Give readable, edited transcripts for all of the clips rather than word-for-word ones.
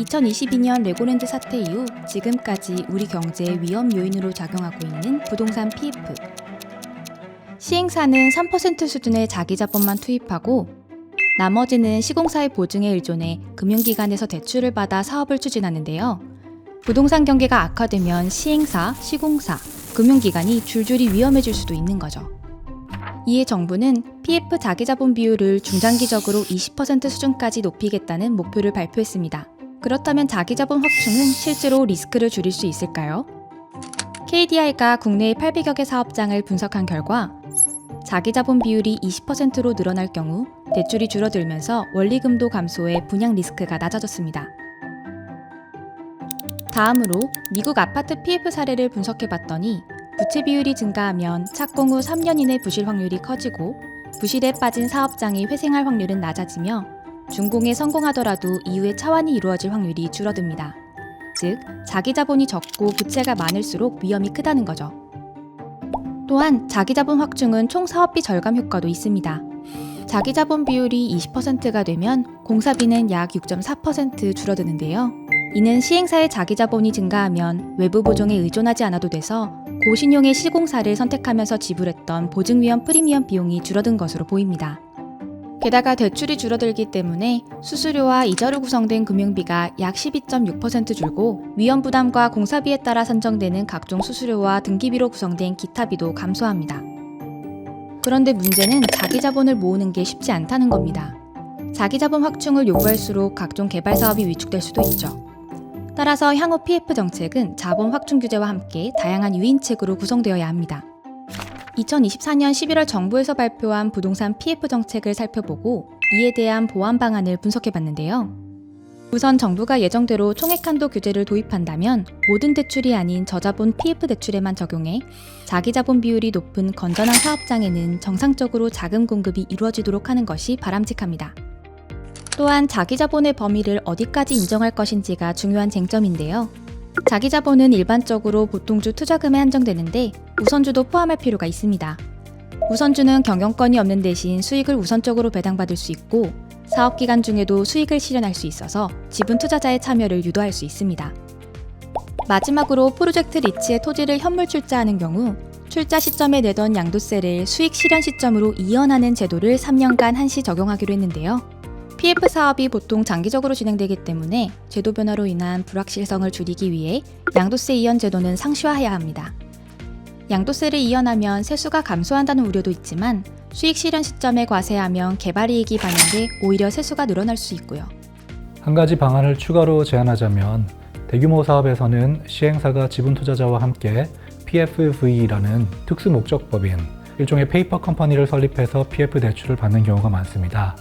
2022년 레고랜드 사태 이후 지금까지 우리 경제의 위험 요인으로 작용하고 있는 부동산 PF. 시행사는 3% 수준의 자기자본만 투입하고 나머지는 시공사의 보증에 의존해 금융기관에서 대출을 받아 사업을 추진하는데요. 부동산 경기가 악화되면 시행사, 시공사, 금융기관이 줄줄이 위험해질 수도 있는 거죠. 이에 정부는 PF 자기자본 비율을 중장기적으로 20% 수준까지 높이겠다는 목표를 발표했습니다. 그렇다면 자기자본 확충은 실제로 리스크를 줄일 수 있을까요? KDI가 국내의 800여 개 사업장을 분석한 결과 자기자본 비율이 20%로 늘어날 경우 대출이 줄어들면서 원리금도 감소해 분양 리스크가 낮아졌습니다. 다음으로 미국 아파트 PF 사례를 분석해봤더니 부채 비율이 증가하면 착공 후 3년 이내 부실 확률이 커지고 부실에 빠진 사업장이 회생할 확률은 낮아지며 준공에 성공하더라도 이후에 차환이 이루어질 확률이 줄어듭니다. 즉, 자기자본이 적고 부채가 많을수록 위험이 크다는 거죠. 또한 자기자본 확충은 총 사업비 절감 효과도 있습니다. 자기자본 비율이 20%가 되면 공사비는 약 6.4% 줄어드는데요. 이는 시행사의 자기자본이 증가하면 외부 보증에 의존하지 않아도 돼서 고신용의 시공사를 선택하면서 지불했던 보증위험 프리미엄 비용이 줄어든 것으로 보입니다. 게다가 대출이 줄어들기 때문에 수수료와 이자로 구성된 금융비가 약 12.6% 줄고 위험 부담과 공사비에 따라 산정되는 각종 수수료와 등기비로 구성된 기타비도 감소합니다. 그런데 문제는 자기자본을 모으는 게 쉽지 않다는 겁니다. 자기자본 확충을 요구할수록 각종 개발 사업이 위축될 수도 있죠. 따라서 향후 PF 정책은 자본 확충 규제와 함께 다양한 유인책으로 구성되어야 합니다. 2024년 11월 정부에서 발표한 부동산 PF 정책을 살펴보고 이에 대한 보완 방안을 분석해봤는데요. 우선 정부가 예정대로 총액 한도 규제를 도입한다면 모든 대출이 아닌 저자본 PF 대출에만 적용해 자기자본 비율이 높은 건전한 사업장에는 정상적으로 자금 공급이 이루어지도록 하는 것이 바람직합니다. 또한 자기자본의 범위를 어디까지 인정할 것인지가 중요한 쟁점인데요. 자기자본은 일반적으로 보통주 투자금에 한정되는데 우선주도 포함할 필요가 있습니다. 우선주는 경영권이 없는 대신 수익을 우선적으로 배당받을 수 있고 사업기간 중에도 수익을 실현할 수 있어서 지분 투자자의 참여를 유도할 수 있습니다. 마지막으로 프로젝트 리츠의 토지를 현물 출자하는 경우 출자 시점에 내던 양도세를 수익 실현 시점으로 이연하는 제도를 3년간 한시 적용하기로 했는데요. PF 사업이 보통 장기적으로 진행되기 때문에 제도 변화로 인한 불확실성을 줄이기 위해 양도세 이연 제도는 상시화해야 합니다. 양도세를 이연하면 세수가 감소한다는 우려도 있지만 수익 실현 시점에 과세하면 개발이익이 반영돼 오히려 세수가 늘어날 수 있고요. 한 가지 방안을 추가로 제안하자면 대규모 사업에서는 시행사가 지분 투자자와 함께 PFV라는 특수 목적법인 일종의 페이퍼 컴퍼니를 설립해서 PF 대출을 받는 경우가 많습니다.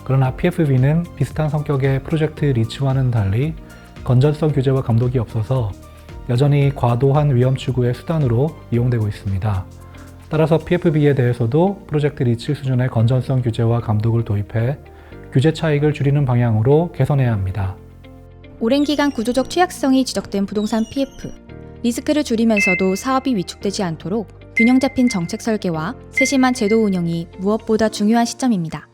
그러나 PFV는 비슷한 성격의 프로젝트 리츠와는 달리 건전성 규제와 감독이 없어서 여전히 과도한 위험 추구의 수단으로 이용되고 있습니다. 따라서 PFV에 대해서도 프로젝트 리츠 수준의 건전성 규제와 감독을 도입해 규제 차익을 줄이는 방향으로 개선해야 합니다. 오랜 기간 구조적 취약성이 지적된 부동산 PF. 리스크를 줄이면서도 사업이 위축되지 않도록 균형 잡힌 정책 설계와 세심한 제도 운영이 무엇보다 중요한 시점입니다.